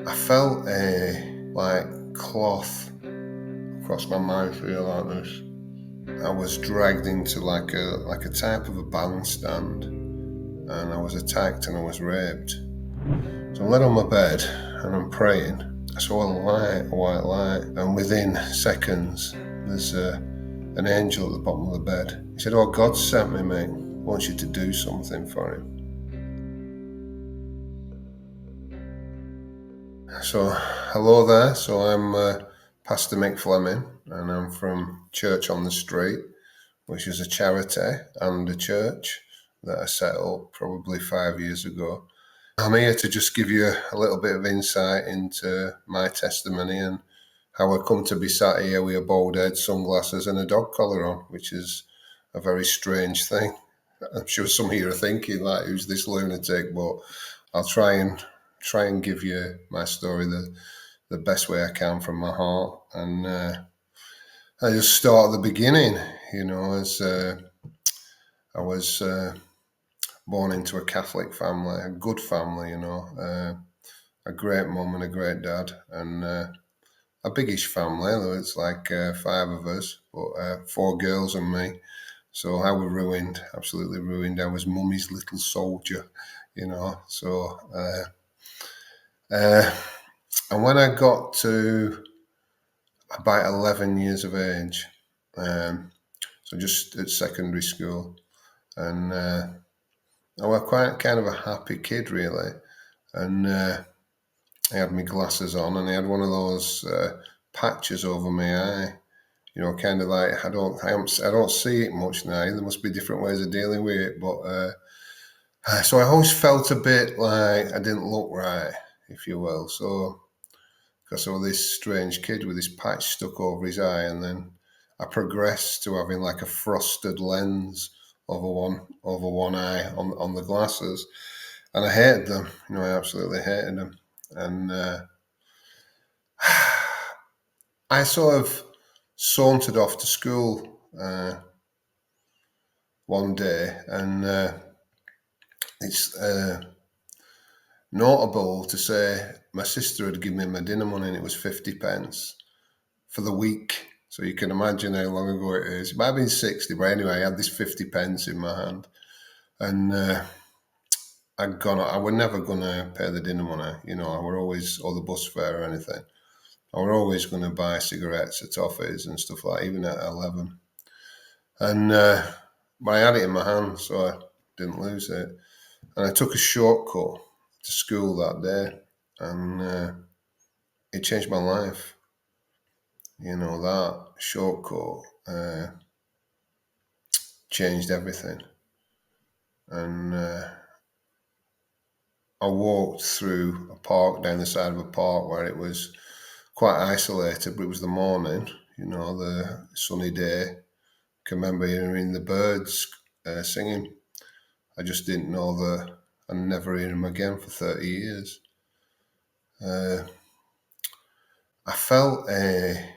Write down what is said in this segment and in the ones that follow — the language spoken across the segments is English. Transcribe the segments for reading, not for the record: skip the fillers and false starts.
I felt a cloth across my mouth here like this. I was dragged into like a type of a bandstand, and I was attacked and I was raped. So I'm laid on my bed and I'm praying. I saw a white light, and within seconds there's an angel at the bottom of the bed. He said, "Oh, God sent me, mate. Wants you to do something for him." So, hello there. So I'm Pastor Mick Flemming, and I'm from Church on the Street, which is a charity and a church that I set up probably 5 years ago. I'm here to just give you a little bit of insight into my testimony and how I come to be sat here with a bald head, sunglasses, and a dog collar on, which is a very strange thing. I'm sure some of you are thinking, like, who's this lunatic? But I'll try and give you my story the best way I can from my heart. And I just start at the beginning, as I was born into a Catholic family, a good family, a great mum and a great dad, and a biggish family, though it's like 5 of us, but 4 girls and me. So I was ruined, absolutely ruined. I was mummy's little soldier, So, and when I got to about 11 years of age, so just at secondary school, and I was quite kind of a happy kid, really. And I had my glasses on, and I had one of those patches over my eye. Kind of like I don't see it much now. There must be different ways of dealing with it, but so I always felt a bit like I didn't look right, if you will. So because I was this strange kid with this patch stuck over his eye, and then I progressed to having like a frosted lens over one eye on the glasses, and I hated them. I absolutely hated them, and I sort of sauntered off to school one day, and it's notable to say my sister had given me my dinner money, and it was 50 pence for the week. So you can imagine how long ago it is. It might have been 60, but anyway, I had this 50 pence in my hand, and I was never going to pay the dinner money. I were always, or the bus fare or anything. I were always going to buy cigarettes or toffees and stuff like that, even at 11. And but I had it in my hand, so I didn't lose it. And I took a shortcut to school that day, and it changed my life. That shortcut changed everything. And I walked through a park, down the side of a park where it was quite isolated, but it was the morning, the sunny day. I can remember hearing the birds singing. I just didn't know that I'd never hear them again for 30 years. I felt a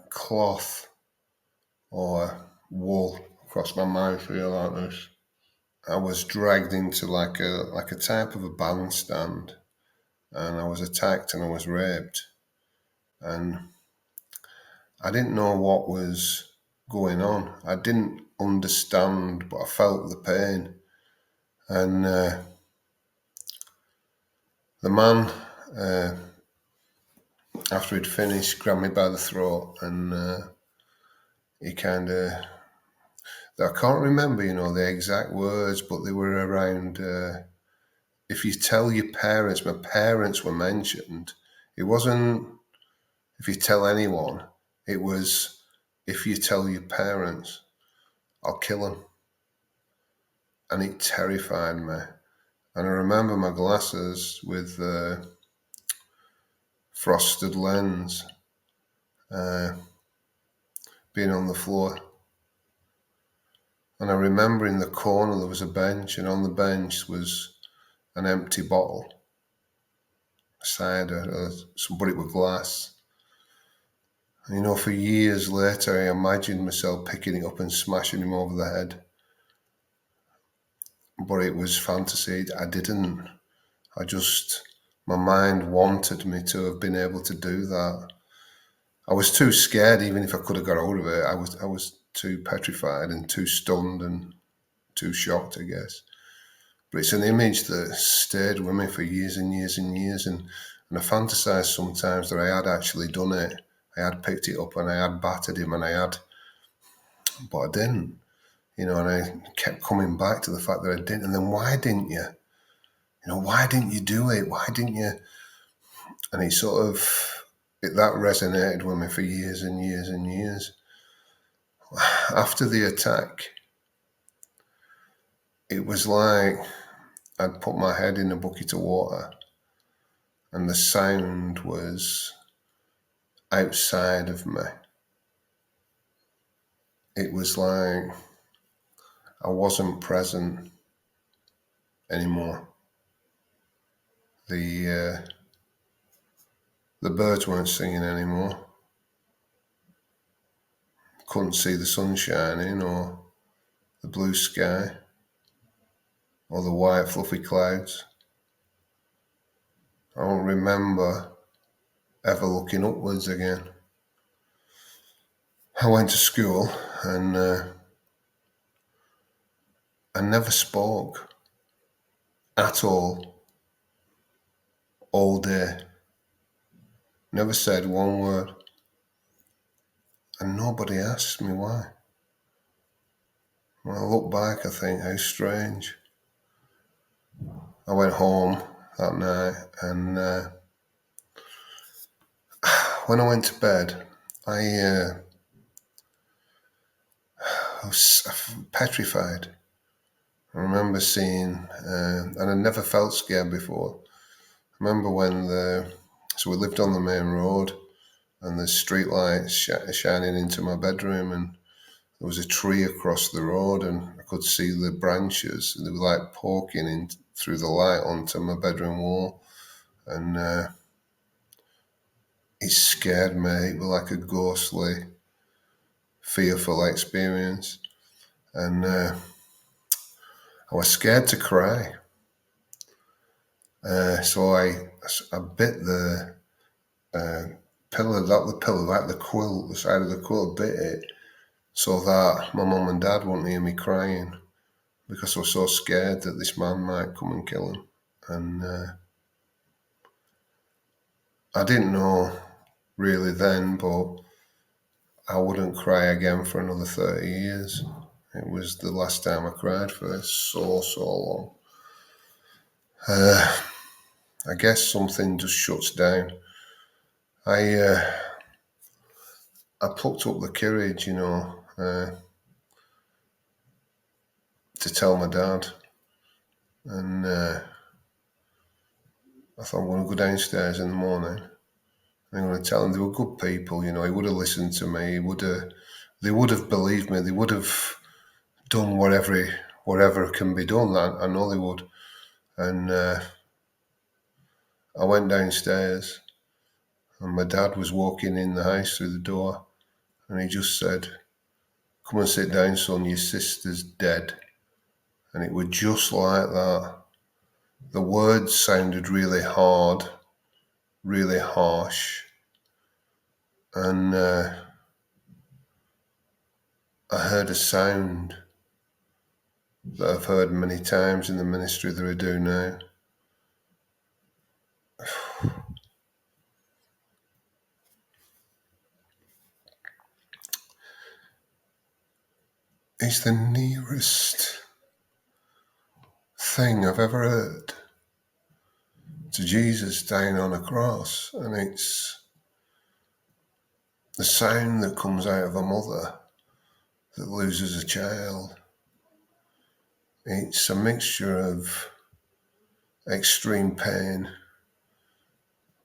cloth or wool across my mouth here like this. I was dragged into like a type of a bandstand, and I was attacked and I was raped, and I didn't know what was going on. I didn't understand, but I felt the pain. And the man, after he'd finished, grabbed me by the throat, and he kind of, I can't remember, the exact words, but they were around, if you tell your parents, my parents were mentioned. It wasn't if you tell anyone, it was if you tell your parents, I'll kill them. And it terrified me. And I remember my glasses with the frosted lens being on the floor. And I remember in the corner there was a bench, and on the bench was an empty bottle, cider, somebody with glass. And for years later, I imagined myself picking it up and smashing him over the head. But it was fantasy. I didn't. I just My mind wanted me to have been able to do that. I was too scared, even if I could have got hold of it. I was too petrified and too stunned and too shocked, I guess. But it's an image that stayed with me for years and years and years. And I fantasized sometimes that I had actually done it. I had picked it up and I had battered him but I didn't, and I kept coming back to the fact that I didn't. And then why didn't you? Why didn't you do it? Why didn't you? And that resonated with me for years and years and years. After the attack, it was like I'd put my head in a bucket of water and the sound was outside of me. It was like I wasn't present anymore. The birds weren't singing anymore. Couldn't see the sun shining or the blue sky or the white fluffy clouds. I don't remember ever looking upwards again. I went to school and I never spoke at all day. Never said one word. And nobody asked me why. When I look back, I think, how strange. I went home that night and when I went to bed, I was petrified. I remember seeing, and I never felt scared before. I remember so we lived on the main road and the street lights shining into my bedroom, and there was a tree across the road and I could see the branches and they were like poking in through the light onto my bedroom wall. And it scared me. It was like a ghostly, fearful experience. And I was scared to cry. So I bit the pillow, like the quilt, the side of the quilt, bit it so that my mum and dad wouldn't hear me crying because I was so scared that this man might come and kill him. And I didn't know really then, but I wouldn't cry again for another 30 years. It was the last time I cried for so long. I guess something just shuts down. I plucked up the courage, to tell my dad. And I thought, I'm going to go downstairs in the morning. I'm going to tell him. They were good people, he would have listened to me. They would have believed me. They would have done whatever can be done. I know they would. And I went downstairs and my dad was walking in the house through the door and he just said, "Come and sit down, son, your sister's dead." And it was just like that. The words sounded really hard, really harsh. And I heard a sound that I've heard many times in the ministry that I do now. It's the nearest thing I've ever heard to Jesus dying on a cross, and it's the sound that comes out of a mother that loses a child. It's a mixture of extreme pain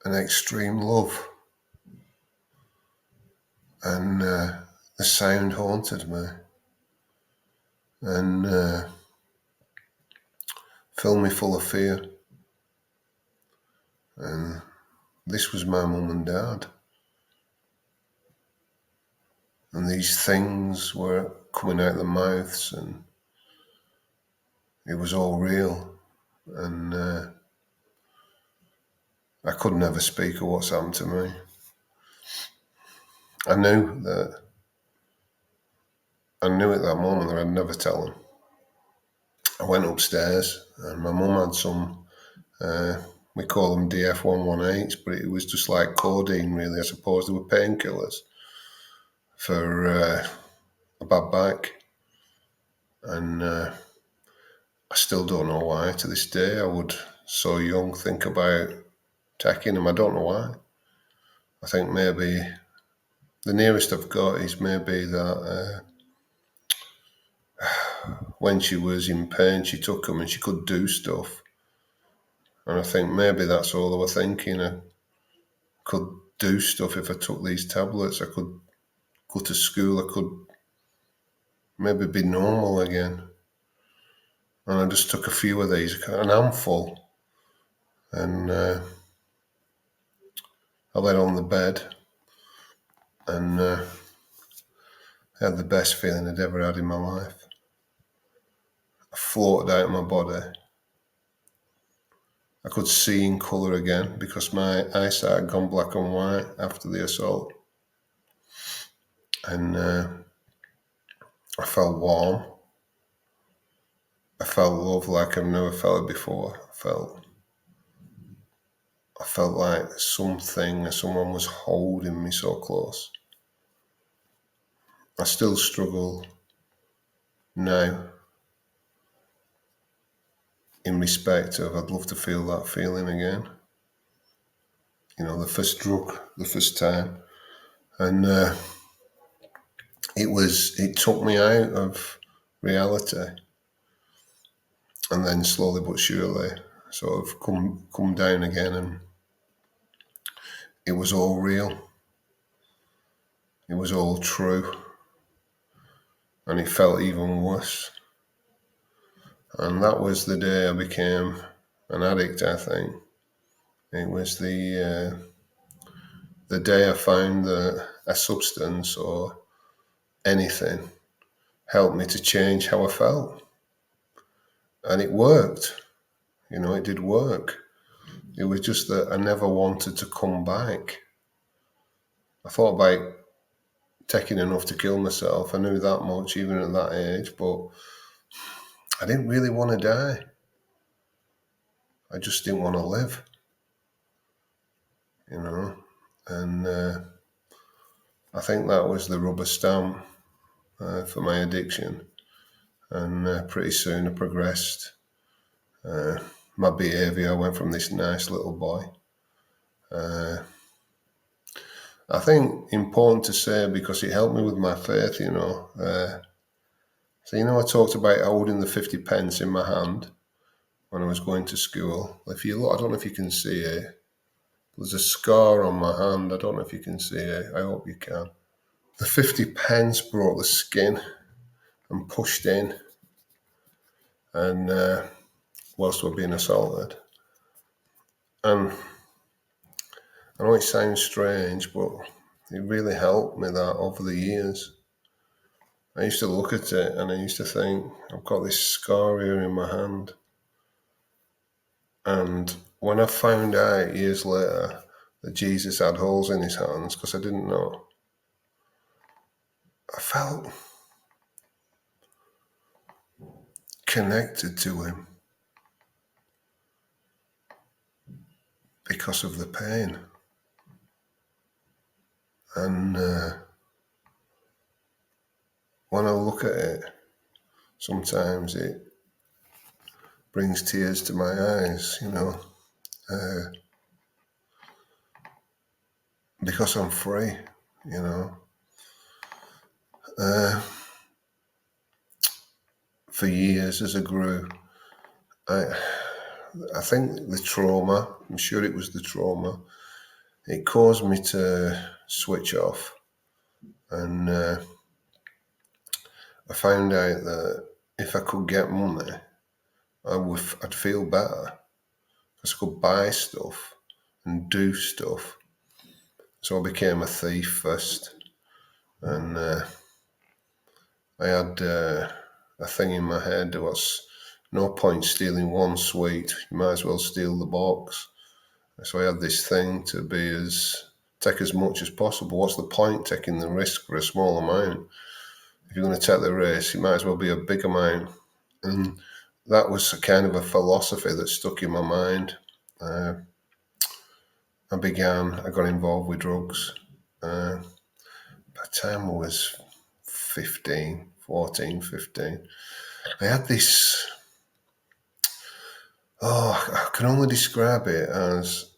and extreme love, and the sound haunted me and filled me full of fear. And this was my mum and dad. And these things were coming out their mouths and it was all real. And I could never speak of what's happened to me. I knew at that moment that I'd never tell him. I went upstairs and my mum had some, we call them DF118s, but it was just like codeine really. I suppose they were painkillers for a bad back. And I still don't know why to this day. I would, so young, think about taking them. I don't know why. I think maybe the nearest I've got is maybe that when she was in pain, she took them and she could do stuff. And I think maybe that's all I was thinking. I could do stuff if I took these tablets. I could go to school. I could maybe be normal again. And I just took a few of these, an handful. And I lay on the bed and I had the best feeling I'd ever had in my life. I floated out of my body. I could see in colour again because my eyesight had gone black and white after the assault. And I felt warm. I felt love like I've never felt it before. I felt like someone was holding me so close. I still struggle now in respect of I'd love to feel that feeling again. You know, the first drug, the first time. And it took me out of reality. And then slowly but surely sort of come down again, and it was all real. It was all true. And it felt even worse. And that was the day I became an addict, I think. It was the day I found that a substance or anything helped me to change how I felt. And it worked. You know, it did work. It was just that I never wanted to come back. I thought about taking enough to kill myself. I knew that much even at that age, but I didn't really want to die. I just didn't want to live, you know. And I think that was the rubber stamp for my addiction. And pretty soon I progressed. My behaviour, I went from this nice little boy. I think important to say because it helped me with my faith, you know. So, you know, I talked about holding the 50 pence in my hand when I was going to school. If you look, I don't know if you can see it. There's a scar on my hand. I don't know if you can see it. I hope you can. The 50 pence brought the skin and pushed in. And whilst we're being assaulted. And I know it sounds strange, but it really helped me that over the years. I used to look at it and I used to think, I've got this scar here in my hand. And when I found out years later that Jesus had holes in his hands, because I didn't know, I felt connected to him because of the pain. And when I look at it, sometimes it brings tears to my eyes, you know, because I'm free, you know. For years as I grew, I think the trauma, I'm sure it was the trauma, it caused me to switch off. And I found out that if I could get money, I'd feel better. Because I could buy stuff and do stuff. So I became a thief first. And I had a thing in my head. There was no point stealing one sweet. You might as well steal the box. So I had this thing to take as much as possible. What's the point taking the risk for a small amount? If you're going to take the risk, it might as well be a big amount. And that was a kind of a philosophy that stuck in my mind. I got involved with drugs. By the time I was 14, 15, I had this, I can only describe it as,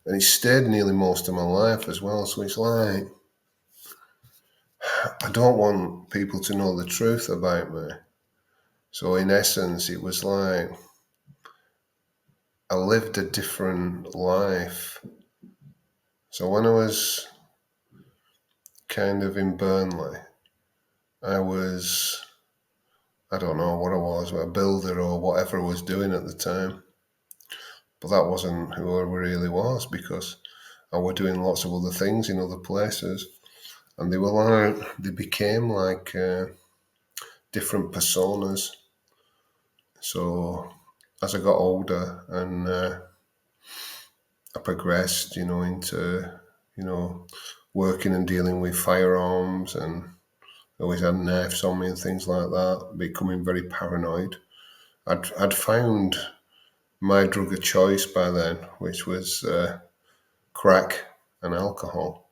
and it stayed nearly most of my life as well. So it's like, I don't want people to know the truth about me. So in essence, it was like I lived a different life. So when I was kind of in Burnley, I don't know what I was, a builder or whatever I was doing at the time. But that wasn't who I really was, because I was doing lots of other things in other places. And they became like different personas. So as I got older and I progressed, into, working and dealing with firearms, and always had knives on me and things like that, becoming very paranoid. I'd found my drug of choice by then, which was crack and alcohol.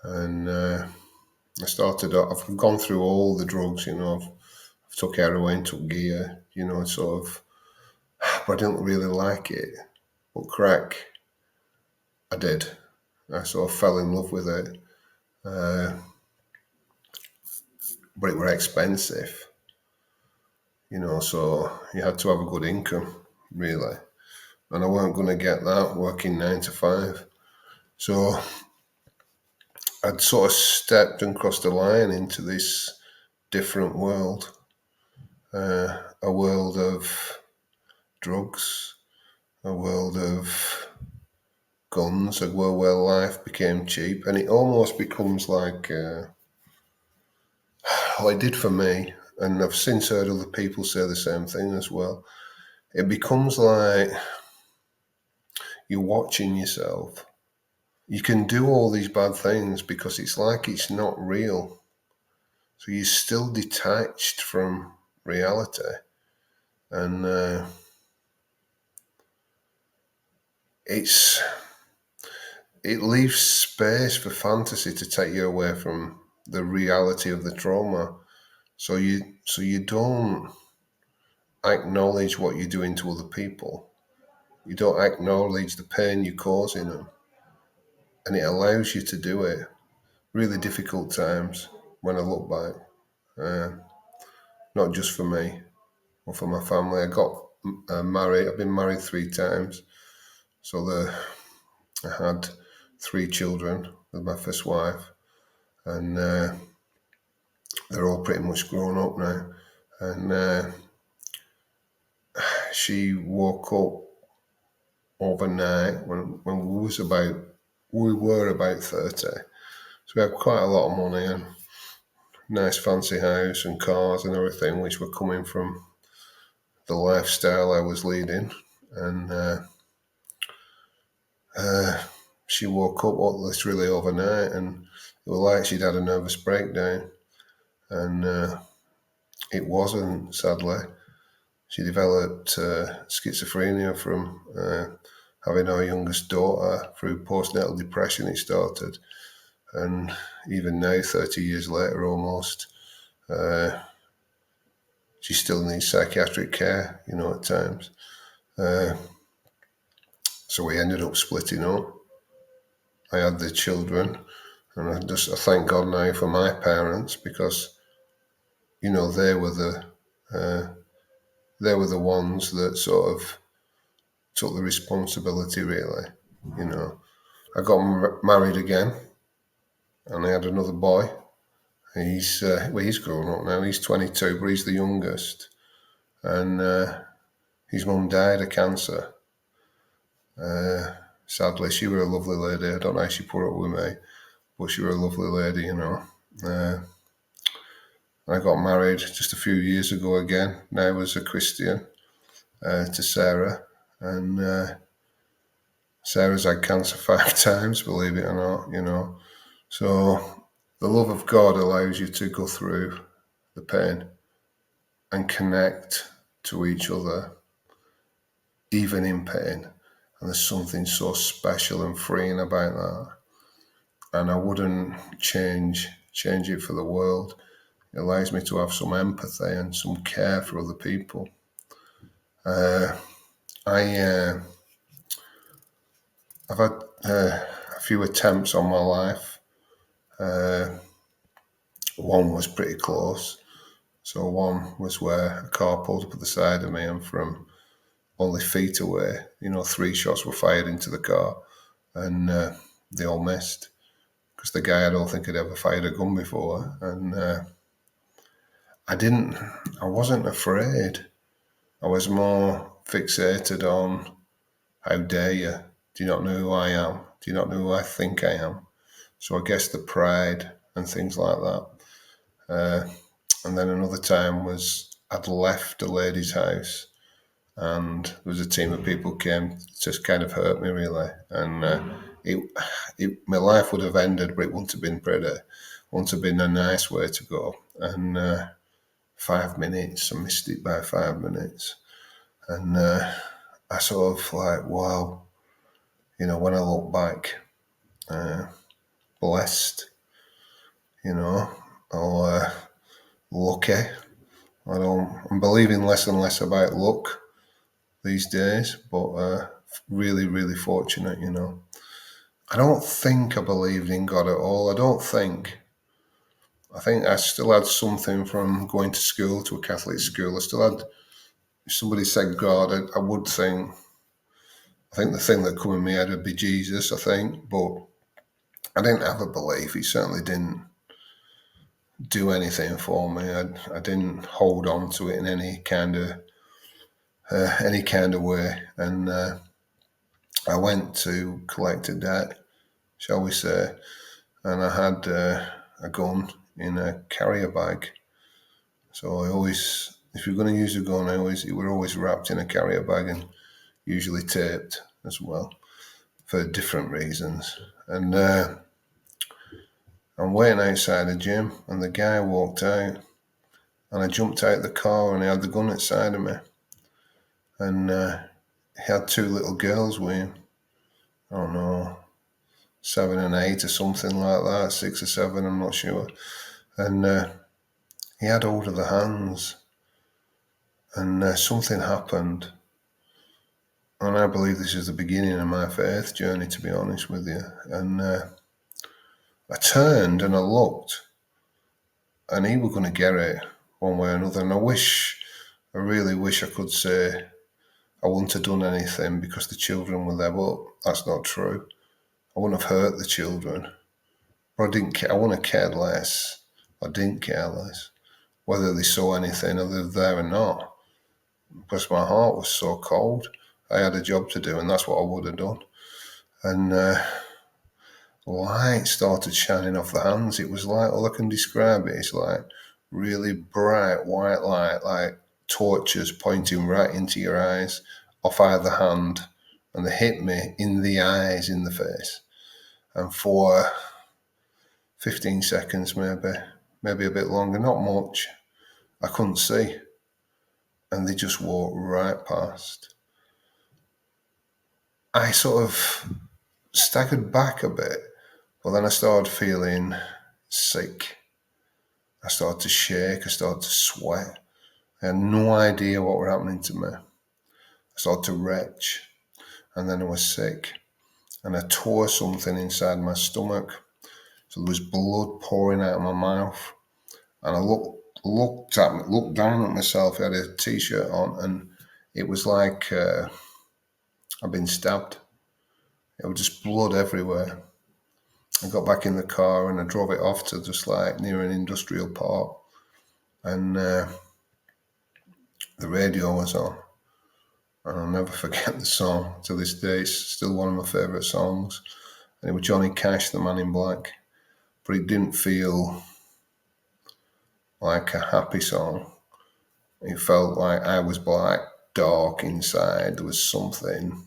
And I've gone through all the drugs, I've took heroin, took gear, sort of, but I didn't really like it. But crack, I did. I sort of fell in love with it. But it were expensive, so you had to have a good income, really. And I weren't going to get that working 9 to 5. So I'd sort of stepped and crossed the line into this different world, a world of drugs, a world of guns, a world where life became cheap. And it almost becomes like, well, it did for me, and I've since heard other people say the same thing as well. It becomes like you're watching yourself. You can do all these bad things because it's like it's not real. So you're still detached from reality. And it leaves space for fantasy to take you away from the reality of the trauma. So you don't acknowledge what you're doing to other people. You don't acknowledge the pain you're causing them. And it allows you to do it. Really difficult times when I look back. Not just for me or for my family. I got married. I've been married 3 times. So I had 3 children with my first wife. And they're all pretty much grown up now. And she woke up overnight when we were about 30. So we had quite a lot of money and nice fancy house and cars and everything, which were coming from the lifestyle I was leading. And she woke up literally overnight, and it was like she'd had a nervous breakdown. And it wasn't, sadly. She developed schizophrenia from having our youngest daughter through postnatal depression. It started, and even now, 30 years later almost, she still needs psychiatric care, at times. So we ended up splitting up. I had the children, and I thank God now for my parents, because, they were the ones that sort of took the responsibility, really. I got married again, and I had another boy. He's grown up now. He's 22, but he's the youngest. And his mum died of cancer. Sadly, she was a lovely lady. I don't know how she put up with me, but she was a lovely lady, I got married just a few years ago again, now as a Christian, to Sarah. And Sarah's had cancer 5 times, believe it or not. So the love of God allows you to go through the pain and connect to each other, even in pain. And there's something so special and freeing about that. And I wouldn't change it for the world. It allows me to have some empathy and some care for other people. I've had a few attempts on my life. One was pretty close. So one was where a car pulled up at the side of me, and from only feet away, 3 shots were fired into the car, and they all missed. Because the guy, I don't think had ever fired a gun before, and I wasn't afraid. I was more fixated on, how dare you? Do you not know who I am? Do you not know who I think I am? So I guess the pride and things like that. And then another time was I'd left a lady's house, and there was a team of people came to kind of hurt me really, and my life would have ended, but it wouldn't have been pretty. It wouldn't have been a nice way to go. And 5 minutes, I missed it by 5 minutes, and I sort of like, wow, when I look back, blessed, or lucky. I'm believing less and less about luck these days, but really, really fortunate, I don't think I believed in God at all. I think I still had something from going to school, to a Catholic school. I still had, if somebody said God, I would think, I think the thing that come in my head would be Jesus, I think, but I didn't have a belief. He certainly didn't do anything for me. I didn't hold on to it in any kind of way. And I went to collect a debt, shall we say, and I had a gun in a carrier bag. So I always, if you're going to use a gun, it were always wrapped in a carrier bag and usually taped as well for different reasons. And I'm waiting outside the gym, and the guy walked out, and I jumped out the car, and he had the gun outside of me, and he had 2 little girls with him. I don't know, 7 and 8 or something like that, 6 or 7, I'm not sure. And he had hold of the hands, and something happened. And I believe this is the beginning of my faith journey, to be honest with you. And I turned and I looked, and he was going to get it one way or another. And I really wish I could say I wouldn't have done anything because the children were there, but that's not true. I wouldn't have hurt the children, but I didn't care. I wouldn't have cared less. I didn't care less whether they saw anything or they're there or not, because my heart was so cold. I had a job to do, and that's what I would have done. And light started shining off the hands. It was like, all I can describe it is like really bright white light, like torches pointing right into your eyes off either hand, and they hit me in the eyes, in the face. And for 15 seconds, maybe a bit longer, not much, I couldn't see. And they just walked right past. I sort of staggered back a bit, but then I started feeling sick. I started to shake, I started to sweat. I had no idea what were happening to me. I started to retch, and then I was sick. And I tore something inside my stomach. So there was blood pouring out of my mouth. And I looked down at myself. I had a t-shirt on, and it was like I'd been stabbed. It was just blood everywhere. I got back in the car and I drove it off to just like near an industrial park. And the radio was on. And I'll never forget the song. To this day, it's still one of my favourite songs. And it was Johnny Cash, The Man in Black. But it didn't feel like a happy song. It felt like I was black, dark inside. There was something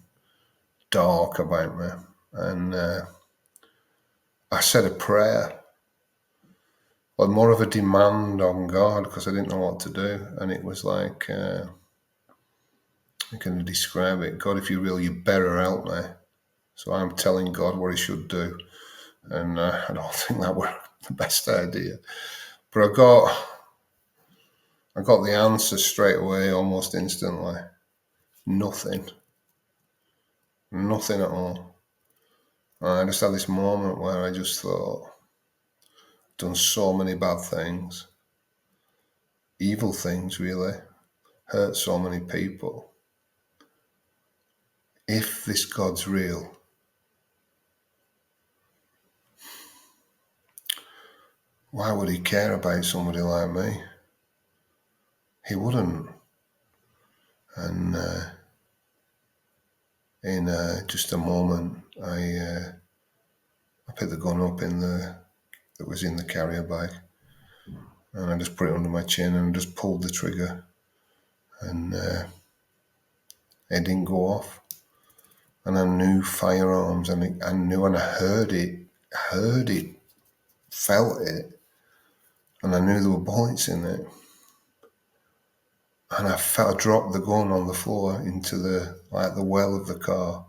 dark about me. And I said a prayer, but more of a demand on God, because I didn't know what to do. And it was like, I can describe it. God, if you're real, you better help me. So I'm telling God what he should do. And I don't think that were the best idea. But I got the answer straight away, almost instantly. Nothing at all. And I just had this moment where I just thought, I've done so many bad things, evil things really, hurt so many people. If this God's real, why would he care about somebody like me? He wouldn't. And in just a moment, I picked the gun up that was in the carrier bag, and I just put it under my chin and just pulled the trigger, and it didn't go off. And I knew firearms, and I knew, and I heard it, felt it, and I knew there were bullets in it. And I dropped the gun on the floor into the well of the car,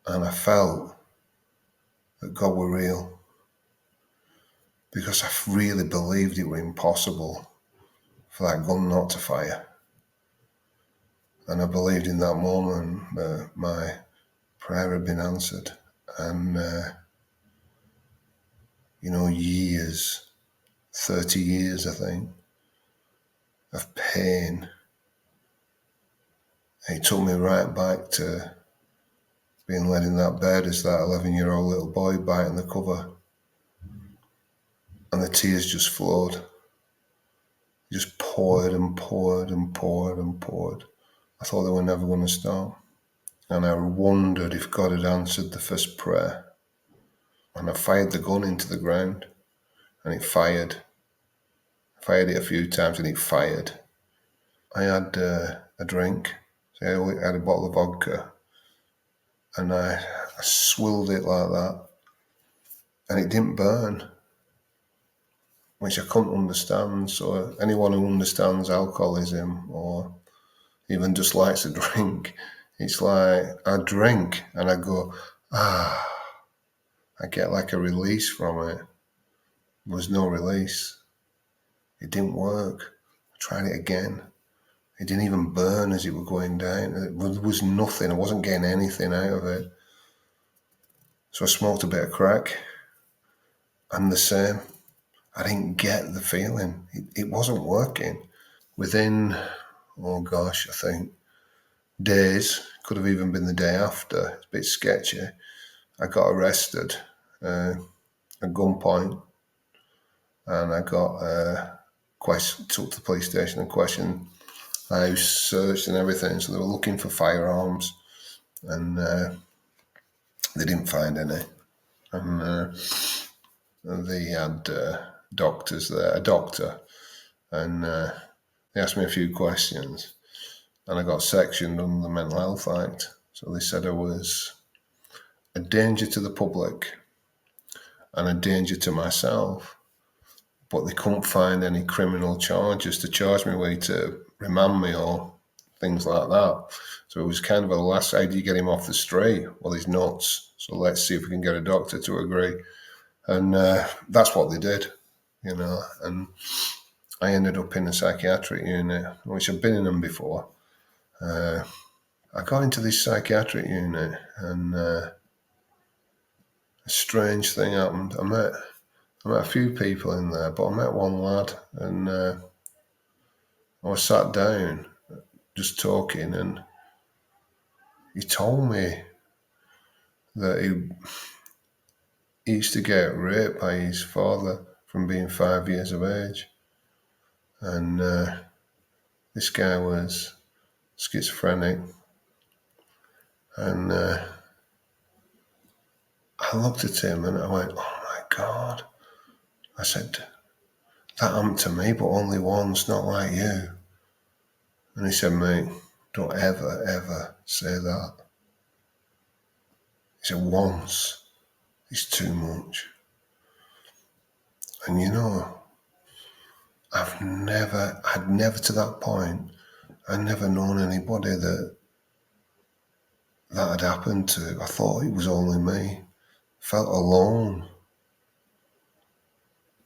and I felt that God were real, because I really believed it were impossible for that gun not to fire. And I believed in that moment that my prayer had been answered. And, years, 30 years, I think, of pain. It took me right back to being laid in that bed as that 11-year-old little boy biting the cover. And the tears just flowed. Just poured and poured and poured and poured. I thought they were never going to stop. And I wondered if God had answered the first prayer. And I fired the gun into the ground, and it fired. I fired it a few times, and it fired. I had a drink. So I had a bottle of vodka, and I swilled it like that, and it didn't burn, which I couldn't understand. So anyone who understands alcoholism or even just likes a drink, it's like I drink and I go, I get like a release from it. There was no release. It didn't work. I tried it again. It didn't even burn as it was going down. There was nothing. I wasn't getting anything out of it. So I smoked a bit of crack, and the same. I didn't get the feeling. It wasn't working. Within, I think days, could have even been the day after, it's a bit sketchy, I got arrested at gunpoint, and I got took to the police station and questioned. I searched and everything, so they were looking for firearms, and they didn't find any. And they had doctors there, a doctor, and they asked me a few questions, and I got sectioned under the Mental Health Act. So they said I was a danger to the public and a danger to myself, but they couldn't find any criminal charges to charge me with, to remand me or things like that. So it was kind of a last, how do you get him off the street? Well, he's nuts. So let's see if we can get a doctor to agree. And that's what they did, and I ended up in a psychiatric unit, which I've been in them before. I got into this psychiatric unit, and a strange thing happened. I met a few people in there, but I met one lad, and I was sat down just talking, and he told me that he used to get raped by his father from being 5 years of age. And this guy was schizophrenic. And I looked at him and I went, oh my God. I said, that happened to me, but only once, not like you. And he said, mate, don't ever, ever say that. He said, once is too much. And you know, I'd never to that point, I'd never known anybody that had happened to. I thought it was only me. Felt alone.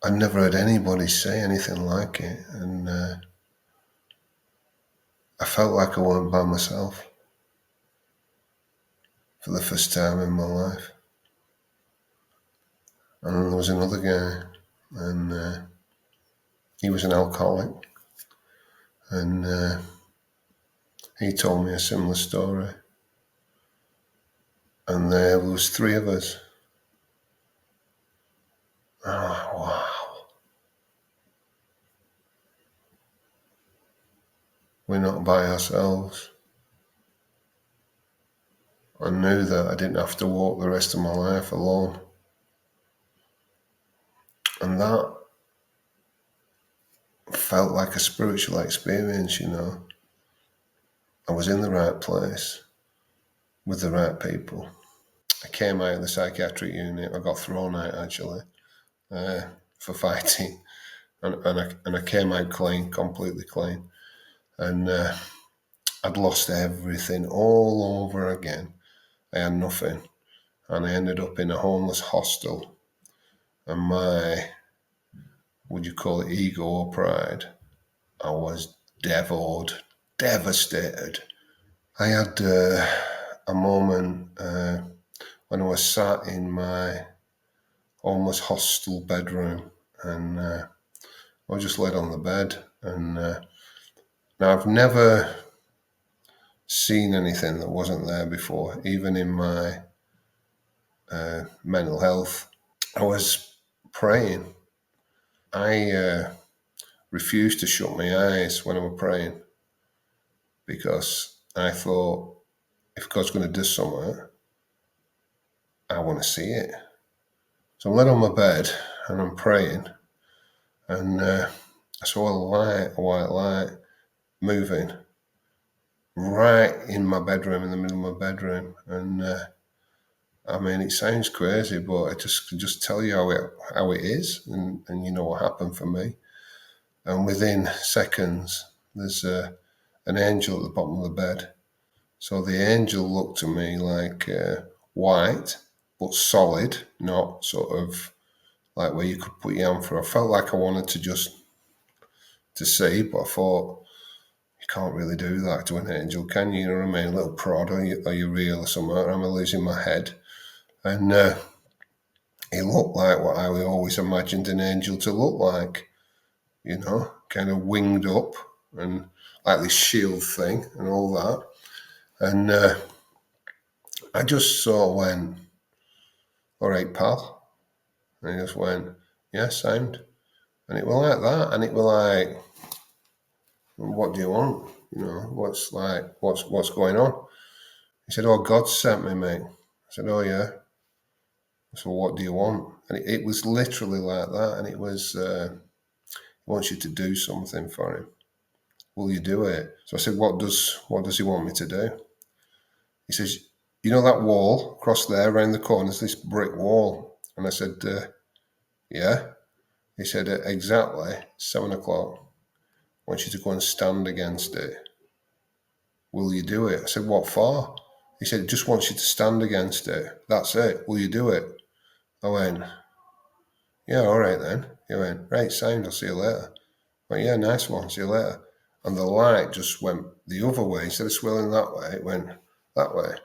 I'd never heard anybody say anything like it. And I felt like I weren't by myself for the first time in my life. And then there was another guy, and he was an alcoholic. And he told me a similar story. And there was three of us. Oh, wow. We're not by ourselves. I knew that I didn't have to walk the rest of my life alone. And that felt like a spiritual experience, you know. I was in the right place with the right people. I came out of the psychiatric unit. I got thrown out, actually, for fighting. And I came out clean, completely clean. And I'd lost everything all over again. I had nothing. And I ended up in a homeless hostel. And my, would you call it ego or pride? I was devastated. I had a moment when I was sat in my homeless hostel bedroom, and I was just laid on the bed. And now I've never seen anything that wasn't there before, even in my mental health. I was praying. I refused to shut my eyes when I was praying because I thought, if God's going to do something, I want to see it. So I'm laid on my bed and I'm praying, and I saw a white light, moving right in my bedroom, in the middle of my bedroom. And I mean, it sounds crazy, but I just tell you how it is, and you know what happened for me. And within seconds, there's an angel at the bottom of the bed. So the angel looked to me like white, but solid, not sort of like where you could put your hand through. I felt like I wanted to see, but I thought, you can't really do that to an angel, can you? You know what I mean? A little prod, are you real or something? Or am I losing my head? And he looked like what I always imagined an angel to look like, you know, kind of winged up and like this shield thing and all that. And I just sort of went, all right, pal. And he just went, yeah, sound. And it was like that. And it was like, what do you want? You know, what's going on? He said, oh, God sent me, mate. I said, oh, yeah. So what do you want? And it was literally like that. And it was, he wants you to do something for him. Will you do it? So I said, what does he want me to do? He says, you know that wall across there around the corner, is this brick wall? And I said, yeah. He said, exactly 7 o'clock. I want you to go and stand against it. Will you do it? I said, what for? He said, just wants you to stand against it. That's it. Will you do it? I went, yeah, all right then. He went, right, sound, I'll see you later. I went, yeah, nice one, see you later. And the light just went the other way. Instead of swirling that way, it went that way.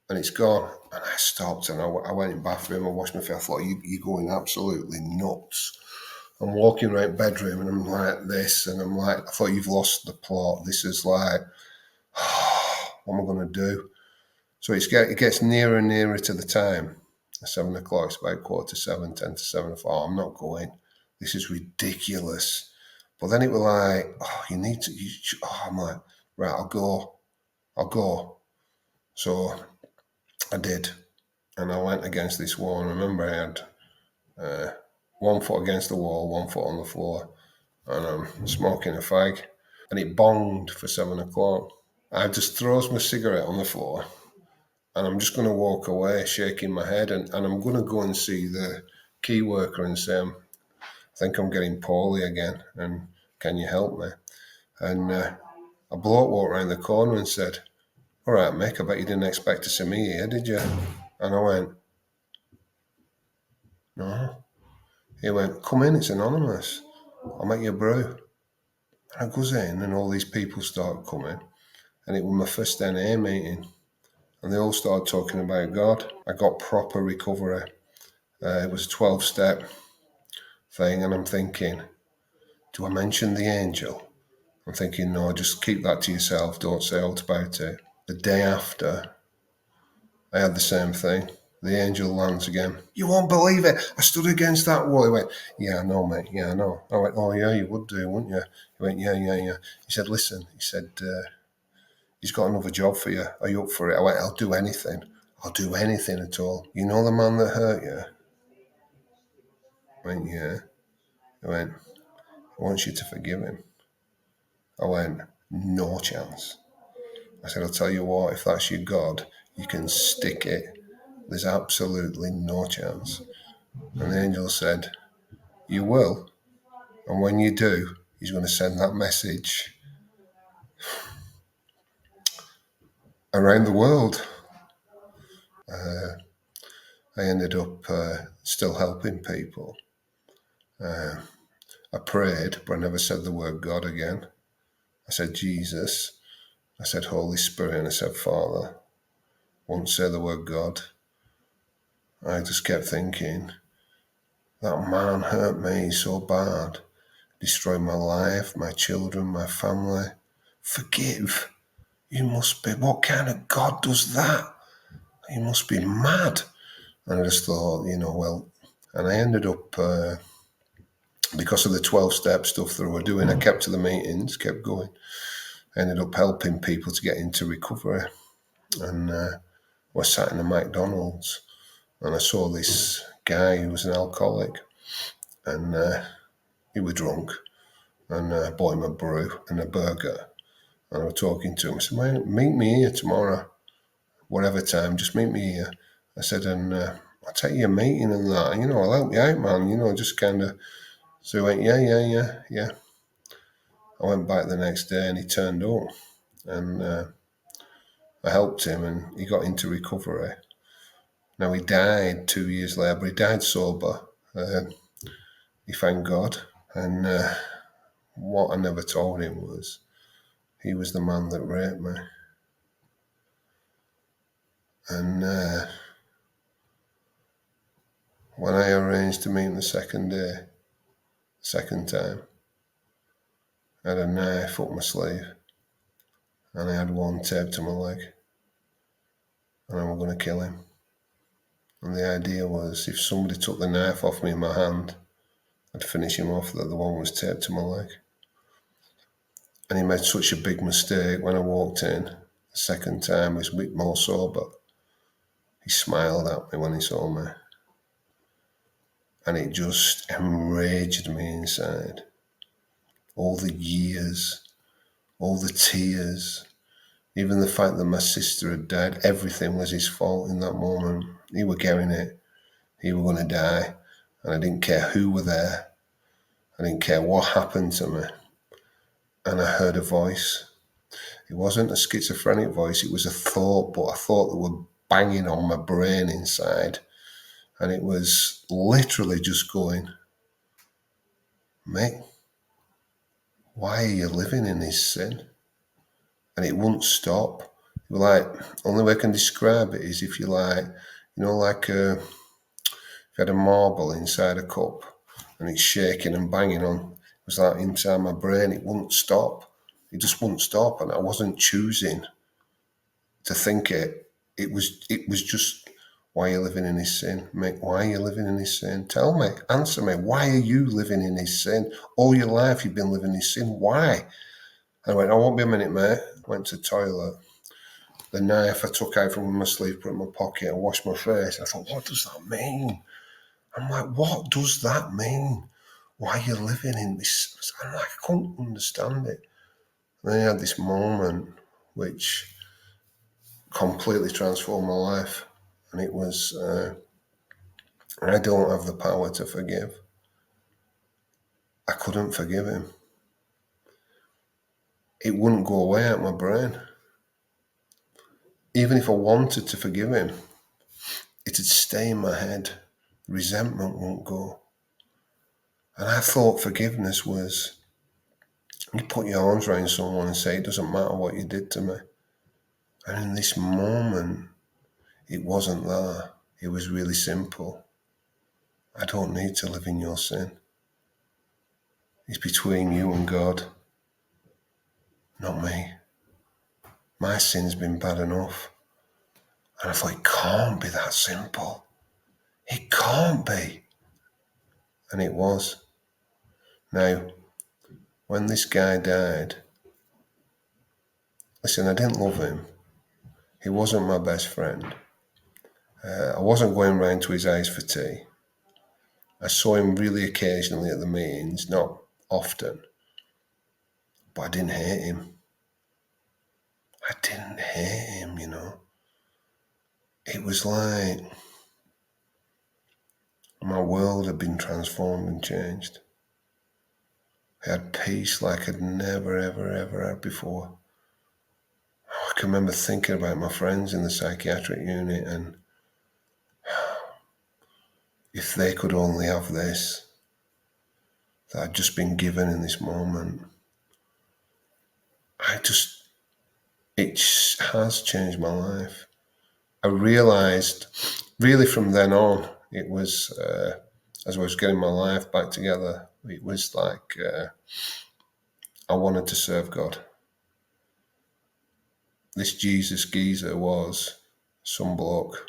And it's gone. And I stopped and I went in the bathroom and washed my face. I thought, you're going absolutely nuts. I'm walking around bedroom and I'm like this, and I'm like, I thought, you've lost the plot. This is like, what am I going to do? So it gets nearer and nearer to the time. 7 o'clock, it's about 7:15, 10 to 7. I thought, I'm not going. This is ridiculous. But then it was like, oh, you need to, I'm like, right, I'll go. So I did. And I went against this wall. And I remember I had 1 foot against the wall, 1 foot on the floor. And I'm smoking a fag. And it bonged for 7 o'clock. I just throws my cigarette on the floor. And I'm just going to walk away shaking my head, and I'm going to go and see the key worker and say, I think I'm getting poorly again, and can you help me? And a bloke walked around the corner and said, all right, Mick, I bet you didn't expect to see me here, did you? And I went, no. He went, come in, it's anonymous. I'll make you a brew. And I goes in, and all these people start coming, and it was my first NA meeting. And they all started talking about God. I got proper recovery. It was a 12-step thing, and I'm thinking, do I mention the angel? I'm thinking, no, just keep that to yourself. Don't say out about it. The day after, I had the same thing. The angel lands again. You won't believe it. I stood against that wall. He went, yeah, I know, mate. Yeah, I know. I went, oh, yeah, you would do, wouldn't you? He went, yeah. He said, listen, he said, he's got another job for you. Are you up for it? I went, I'll do anything. I'll do anything at all. You know the man that hurt you? I went, yeah. He went, I want you to forgive him. I went, no chance. I said, I'll tell you what, if that's your God, you can stick it. There's absolutely no chance. And the angel said, you will. And when you do, he's going to send that message around the world. I ended up still helping people. I prayed, but I never said the word God again. I said Jesus. I said Holy Spirit, and I said Father. Won't say the word God. I just kept thinking, that man hurt me so bad, destroyed my life, my children, my family. Forgive. You must be, what kind of God does that? You must be mad. And I just thought, well, and I ended up, because of the 12-step stuff that we were doing, I kept to the meetings, kept going. I ended up helping people to get into recovery. And was sat in a McDonald's, and I saw this guy who was an alcoholic, and he was drunk, and I bought him a brew and a burger, and I was talking to him. I said, "Man, meet me here tomorrow, whatever time, just meet me here." I said, and I'll take you a meeting and that, I'll help you out, man, just kind of. So he went, yeah. I went back the next day, and he turned up, and I helped him, and he got into recovery. Now, he died 2 years later, but he died sober. He thanked God. And what I never told him was he was the man that raped me. And when I arranged to meet him the second time, I had a knife up my sleeve, and I had one taped to my leg, and I was going to kill him. And the idea was, if somebody took the knife off me in my hand, I'd finish him off, that the one was taped to my leg. And he made such a big mistake when I walked in. The second time, he was a bit more sober. He smiled at me when he saw me. And it just enraged me inside. All the years, all the tears, even the fact that my sister had died, everything was his fault in that moment. He was getting it. He was going to die. And I didn't care who were there. I didn't care what happened to me. And I heard a voice. It wasn't a schizophrenic voice. It was a thought, but a thought that was banging on my brain inside. And it was literally just going, Mick, why are you living in this sin? And it wouldn't stop. Only way I can describe it is if you like if you had a marble inside a cup and it's shaking and banging on, it was like inside my brain, it wouldn't stop. It just wouldn't stop. And I wasn't choosing to think it. It was just, why are you living in this sin? Mick, why are you living in this sin? Tell me, answer me, why are you living in this sin? All your life you've been living in this sin. Why? I went, I won't be a minute, mate. Went to the toilet. The knife I took out from my sleeve, put it in my pocket, I washed my face. I thought, what does that mean? I'm like, what does that mean? Why are you living in this? I'm like, I couldn't understand it. And then I had this moment which completely transformed my life. And it was, I don't have the power to forgive. I couldn't forgive him. It wouldn't go away out of my brain. Even if I wanted to forgive him, it'd stay in my head. Resentment won't go. And I thought forgiveness was, you put your arms around someone and say, it doesn't matter what you did to me. And in this moment, it wasn't that. It was really simple. I don't need to live in your sin. It's between you and God, not me. My sin's been bad enough. And I thought, it can't be that simple. It can't be. And it was. Now, when this guy died, listen, I didn't love him. He wasn't my best friend. I wasn't going round to his house for tea. I saw him really occasionally at the meetings, not often. But I didn't hate him. I didn't hate him, you know. It was like my world had been transformed and changed. I had peace like I'd never, ever, ever had before. I can remember thinking about my friends in the psychiatric unit, and if they could only have this that I'd just been given in this moment. It has changed my life. I realised really from then on, it was, as I was getting my life back together, it was like I wanted to serve God. This Jesus geezer was some bloke.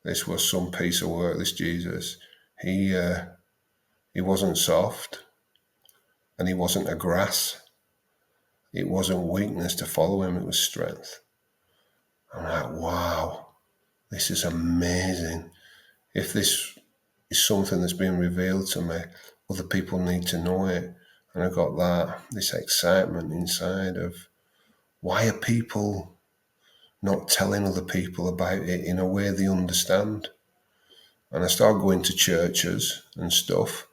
This was some piece of work, this Jesus. He wasn't soft, and he wasn't a grass. It wasn't weakness to follow him, it was strength. I'm like, wow, this is amazing. If this is something that's been revealed to me, other people need to know it. And I got this excitement inside of, why are people not telling other people about it in a way they understand? And I started going to churches and stuff,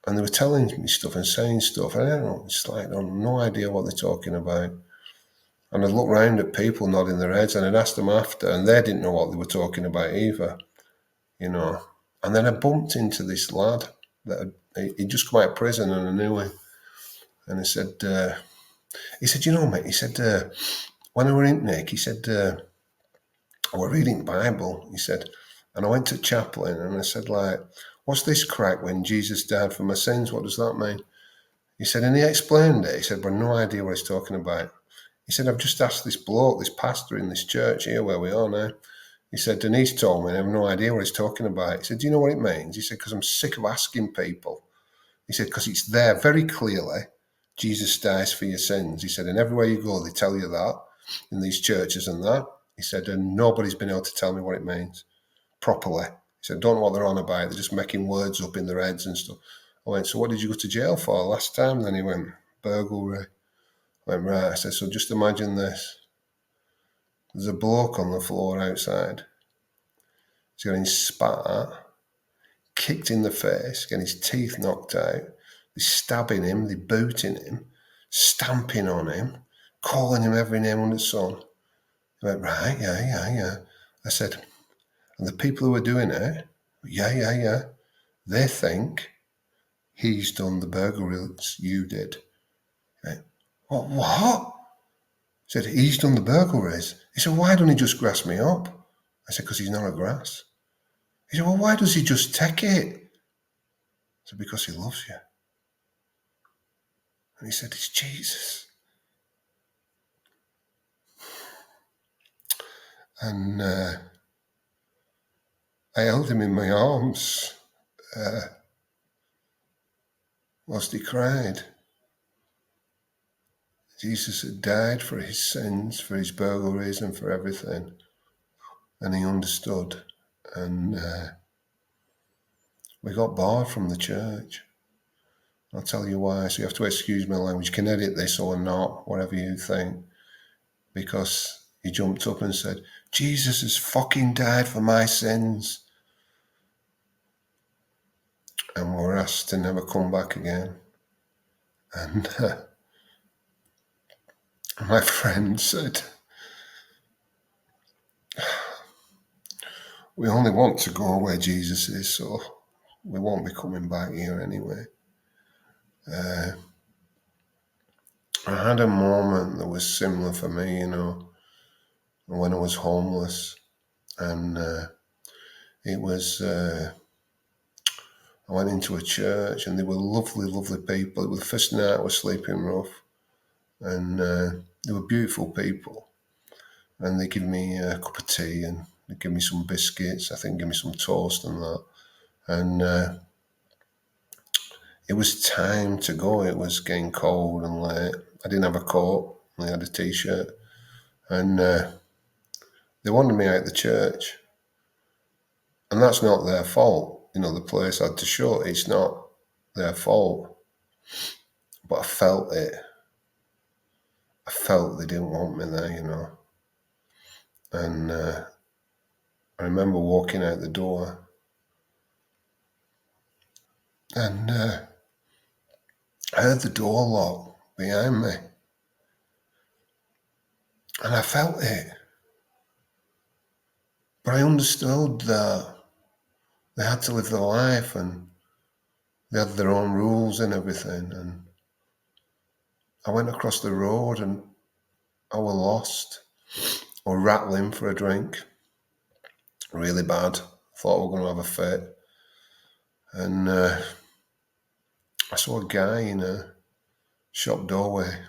and they were telling me stuff and saying stuff. And I don't know, it's like, I have no idea what they're talking about. And I'd look round at people nodding their heads, and I'd ask them after, and they didn't know what they were talking about either, you know. And then I bumped into this lad that he'd just come out of prison, and I knew him. And he said, you know, mate, he said, when I were in Nick, he said, I were reading the Bible, he said, and I went to chaplain, and I said, like, what's this crack when Jesus died for my sins? What does that mean? He said, and he explained it. He said, but no idea what he's talking about. He said, I've just asked this bloke, this pastor in this church here where we are now. He said, and he's told me, I have no idea what he's talking about. He said, do you know what it means? He said, because I'm sick of asking people. He said, because it's there very clearly, Jesus dies for your sins. He said, and everywhere you go, they tell you that in these churches and that. He said, and nobody's been able to tell me what it means properly. He said, don't know what they're on about. They're just making words up in their heads and stuff. I went, so what did you go to jail for last time? Then he went, burglary. I went, right. I said, so just imagine this. There's a bloke on the floor outside. He's getting spat at, kicked in the face, getting his teeth knocked out. They're stabbing him, they're booting him, stamping on him, calling him every name under the sun. He went, right, yeah. I said, and the people who are doing it, yeah, they think he's done the burglaries you did. Right? What? He said, he's done the burglaries. He said, why don't he just grass me up? I said, because he's not a grass. He said, well, why does he just take it? I said, because he loves you. And he said, it's Jesus. And I held him in my arms whilst he cried. Jesus had died for his sins, for his burglaries, and for everything. And he understood. And we got barred from the church. I'll tell you why. So you have to excuse my language. You can edit this or not, whatever you think. Because he jumped up and said, "Jesus has fucking died for my sins." And we were asked to never come back again. And my friend said, "We only want to go where Jesus is, so we won't be coming back here anyway." I had a moment that was similar for me, when I was homeless. And it was, I went into a church and they were lovely, lovely people. It was the first night I was sleeping rough. And they were beautiful people. And they give me a cup of tea and they give me some biscuits, I think give me some toast and that. And it was time to go. It was getting cold and late. I didn't have a coat. I had a t-shirt. And they wanted me out the church. And that's not their fault. The place had to shut. It's not their fault. But I felt it. I felt they didn't want me there. And I remember walking out the door. And I heard the door lock behind me. And I felt it. But I understood that they had to live their life and they had their own rules and everything. And I went across the road and I was lost. Or rattling for a drink. Really bad. Thought we were going to have a fit. And I saw a guy in a shop doorway.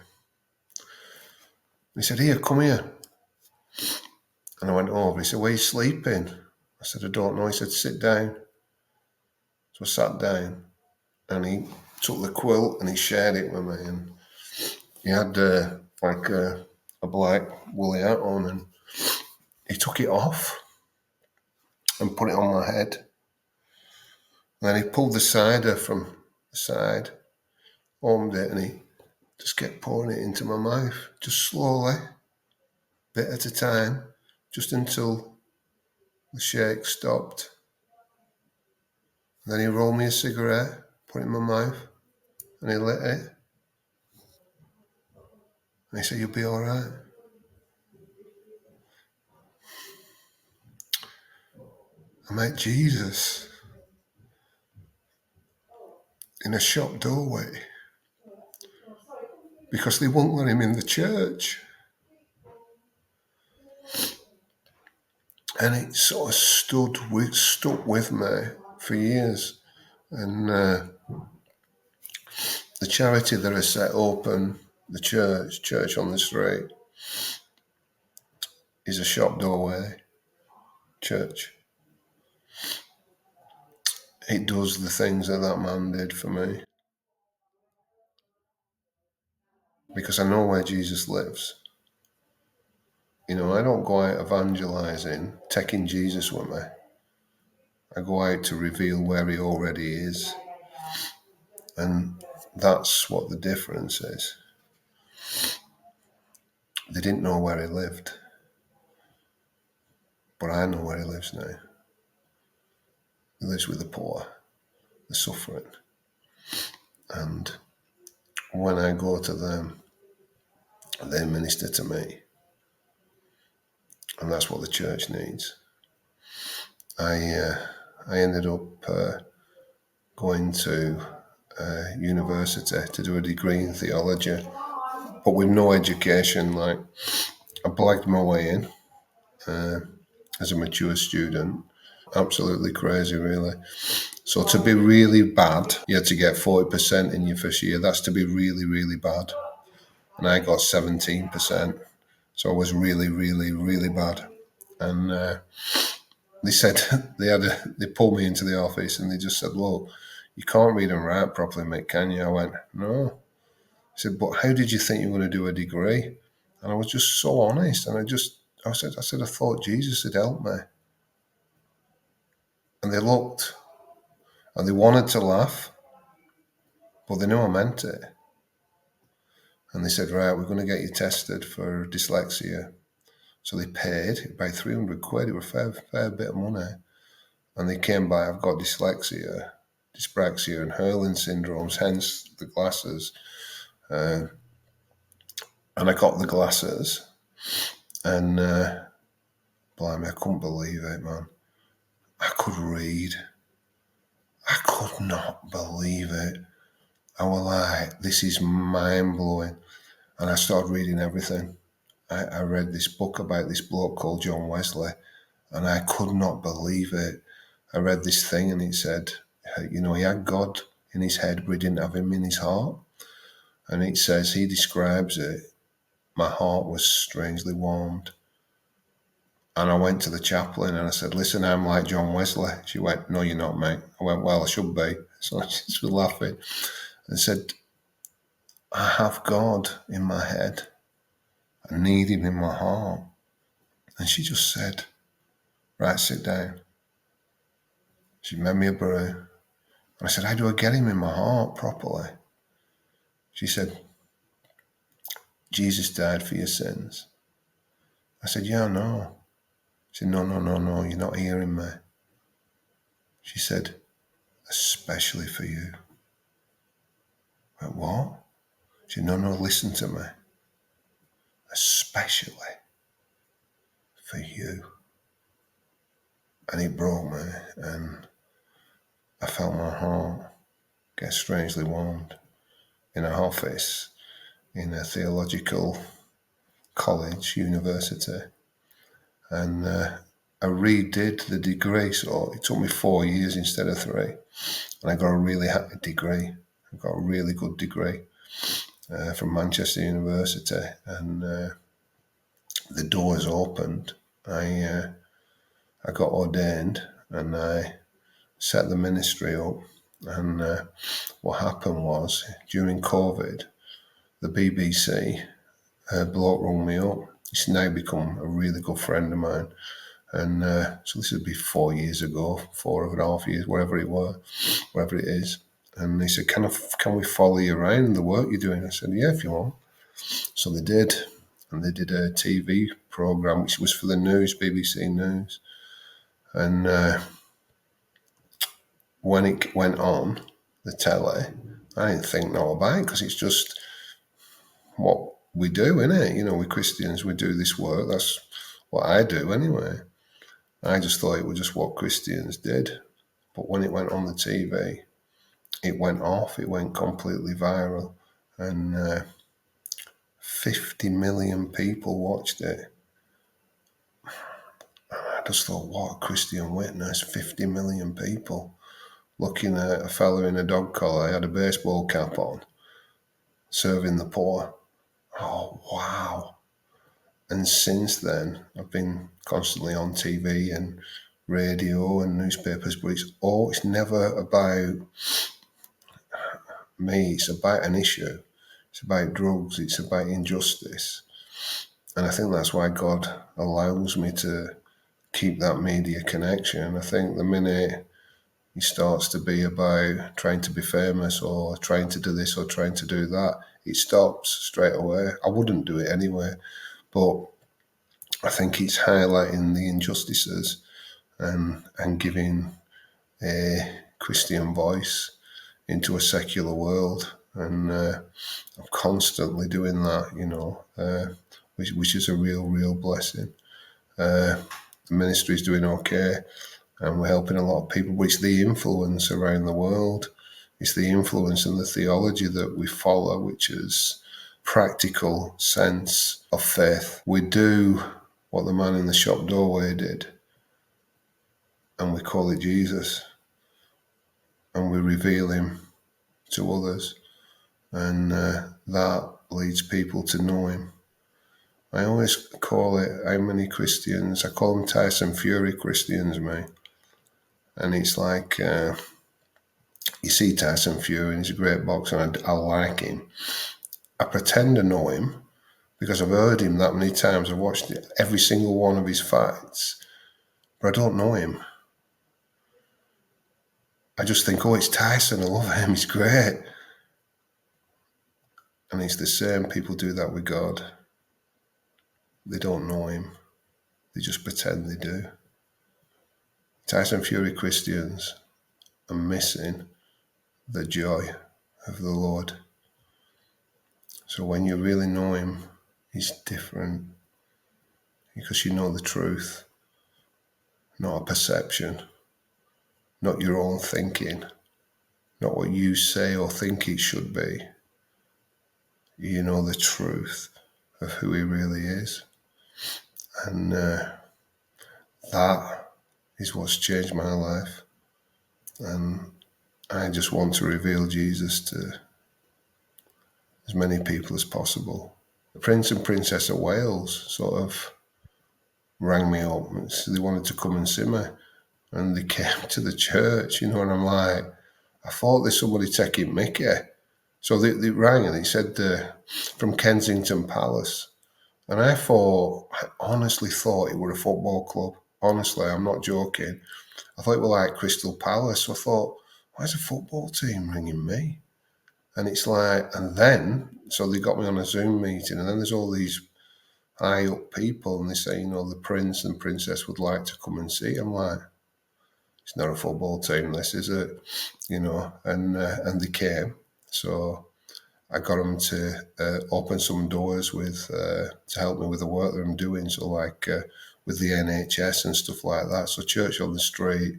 He said, "Here, come here." And I went over. He said, "Where are you sleeping?" I said, "I don't know." He said, "Sit down." So I sat down and he took the quilt and he shared it with me. And he had like a black woolly hat on and he took it off and put it on my head. And then he pulled the cider from the side, opened it, and he just kept pouring it into my mouth, just slowly, bit at a time, just until the shake stopped. And then he rolled me a cigarette, put it in my mouth, and he lit it. And he said, "You'll be all right." I met Jesus in a shop doorway because they won't let him in the church. And it sort of stuck with me for years. And the charity that I set open, the church on the street, is a shop doorway church. It does the things that man did for me. Because I know where Jesus lives. I don't go out evangelizing, taking Jesus with me. I go out to reveal where he already is. And that's what the difference is. They didn't know where he lived. But I know where he lives now. He lives with the poor, the suffering. And when I go to them, they minister to me. And that's what the church needs. I ended up going to university to do a degree in theology, but with no education. Like, I blagged my way in as a mature student. Absolutely crazy, really. So to be really bad, you had to get 40% in your first year. That's to be really, really bad. And I got 17%. So I was really, really, really bad. And they said, they pulled me into the office and they just said, "Look, you can't read and write properly, mate, can you?" I went, "No." I said, "But how did you think you were going to do a degree?" And I was just so honest. And I said, "I thought Jesus had helped me." And they looked and they wanted to laugh, but they knew I meant it. And they said, "Right, we're going to get you tested for dyslexia." So they paid about 300 quid. It was a fair bit of money. And they came by, I've got dyslexia, dyspraxia and Hurling syndromes, hence the glasses. And I got the glasses and blimey, I couldn't believe it, man. I could read. I could not believe it. I was like, this is mind-blowing. And I started reading everything. I read this book about this bloke called John Wesley, and I could not believe it. I read this thing and it said, he had God in his head, but he didn't have him in his heart. And it says, he describes it, my heart was strangely warmed. And I went to the chaplain and I said, listen, I'm like John Wesley. She went, no, you're not, mate. I went, well, I should be. So she was laughing and said, I have God in my head. I need him in my heart. And she just said, right, sit down. She made me a brew. And I said, how do I get him in my heart properly? She said, Jesus died for your sins. I said, yeah, I know. She said, no, you're not hearing me. She said, especially for you. I went, what? She said, no, listen to me. Especially for you. And it broke me, and I felt my heart get strangely warmed in an office in a theological college, university. And I redid the degree, so it took me 4 years instead of 3. And I got a really happy degree. I got a really good degree from Manchester University. And the doors opened. I got ordained and I set the ministry up. And what happened was, during COVID, the BBC, a bloke rung me up. He's now become a really good friend of mine. And so this would be 4 years ago, 4.5 years, wherever it is. And he said, can we follow you around in the work you're doing? I said, yeah, if you want. So they did. And they did a TV programme, which was for the news, BBC News. And when it went on the telly, I didn't think no about it, because it's just what we do, innit? We Christians, we do this work. That's what I do anyway. I just thought it was just what Christians did. But when it went on the TV, it went off. It went completely viral. And 50 million people watched it. I just thought, what a Christian witness. 50 million people looking at a fella in a dog collar, he had a baseball cap on, serving the poor. Oh, wow. And since then, I've been constantly on TV and radio and newspapers, but it's never about me. It's about an issue. It's about drugs. It's about injustice. And I think that's why God allows me to keep that media connection. I think the minute he starts to be about trying to be famous or trying to do this or trying to do that, it stops straight away. I wouldn't do it anyway, but I think it's highlighting the injustices and giving a Christian voice into a secular world. And I'm constantly doing that, which is a real blessing. The ministry is doing okay, and we're helping a lot of people, but it's the influence around the world. It's the influence and the theology that we follow, which is practical sense of faith. We do what the man in the shop doorway did, and we call it Jesus, and we reveal him to others, and that leads people to know him. I always call it, how many Christians, I call them Tyson Fury Christians, mate. And it's like, you see Tyson Fury, and he's a great boxer, and I like him. I pretend to know him because I've heard him that many times. I've watched every single one of his fights, but I don't know him. I just think, oh, it's Tyson, I love him, he's great. And it's the same, people do that with God. They don't know him. They just pretend they do. Tyson Fury Christians are missing the joy of the Lord. So when you really know him, he's different because you know the truth, not a perception, not your own thinking, not what you say or think it should be. You know the truth of who he really is. And that is what's changed my life. And I just want to reveal Jesus to as many people as possible. The Prince and Princess of Wales sort of rang me up and said they wanted to come and see me. And they came to the church, and I'm like, I thought there's somebody taking Mickey. So they rang and they said from Kensington Palace. And I honestly thought it were a football club. Honestly, I'm not joking. I thought it were like Crystal Palace. So I thought, why is a football team ringing me? And it's like, and then, so they got me on a Zoom meeting, and then there's all these high up people, and they say, the prince and princess would like to come and see. I'm like, it's not a football team, this, is it? And they came. So I got them to open some doors to help me with the work that I'm doing. So like with the NHS and stuff like that. So Church on the Street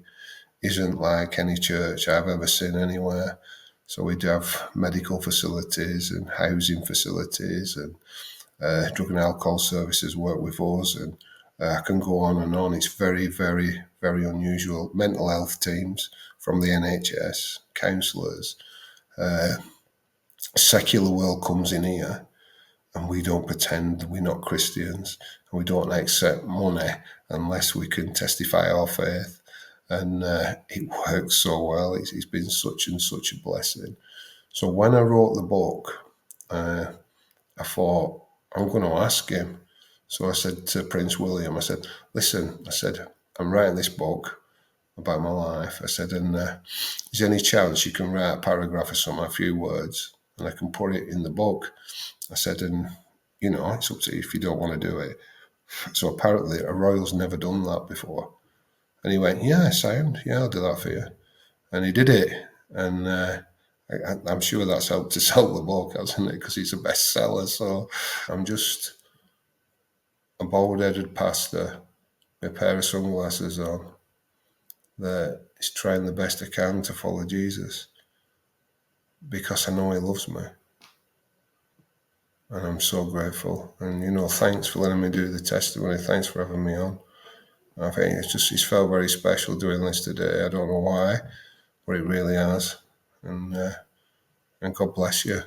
isn't like any church I've ever seen anywhere. So we do have medical facilities and housing facilities, and drug and alcohol services work with us, and I can go on and on. It's very, very, very unusual. Mental health teams from the NHS, counsellors, secular world comes in here, and we don't pretend we're not Christians, and we don't accept money unless we can testify our faith. And it works so well. It's been such and such a blessing. So when I wrote the book, I thought, I'm going to ask him. So I said to Prince William, I said, listen, I'm writing this book about my life. I said, and is there any chance you can write a paragraph or something, a few words, and I can put it in the book? I said, and it's up to you if you don't want to do it. So apparently a royal's never done that before. And he went, yeah, sound. Yeah, I'll do that for you. And he did it. And I'm sure that's helped to sell the book, hasn't it? Because it's a bestseller. So I'm just a bald-headed pastor with a pair of sunglasses on that is trying the best I can to follow Jesus because I know he loves me. And I'm so grateful. And, thanks for letting me do the testimony. Thanks for having me on. I think it's felt very special doing this today. I don't know why, but it really has. And God bless you.